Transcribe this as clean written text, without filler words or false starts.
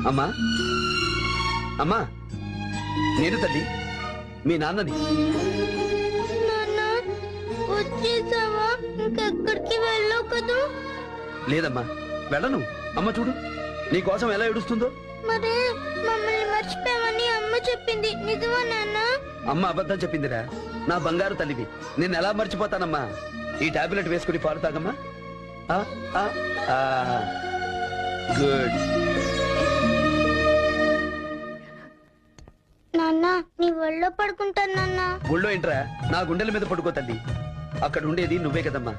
అమ్మా అమ్మా నేను తల్లి మీ నాన్నని. నాన్న వచ్చేసావా? ఇంకెక్కడికి వెళ్ళవు కదూ? లేదమ్మా వెళ్ళను. అమ్మ చూడు నీ కోసం ఎలా ఏడుస్తుందో. మరే మమ్మల్ని మర్చిపోయామని అమ్మ చెప్పింది నిజమా నాన్న? అమ్మ అబద్ధం చెప్పిందిరా. నా బంగారు తల్లివి, నిన్ను ఎలా మర్చిపోతానమ్మా. ఈ టాబ్లెట్ వేసుకుని పాలు తాగమ్మా. గుడ్. నాన్న నీ ఒళ్ళో పడుకుంటాను నాన్న. ఒళ్ళో ఏంట్రా, నా గుండెల మీద పడుకో తల్లి. అక్కడ ఉండేది నువ్వే కదమ్మా.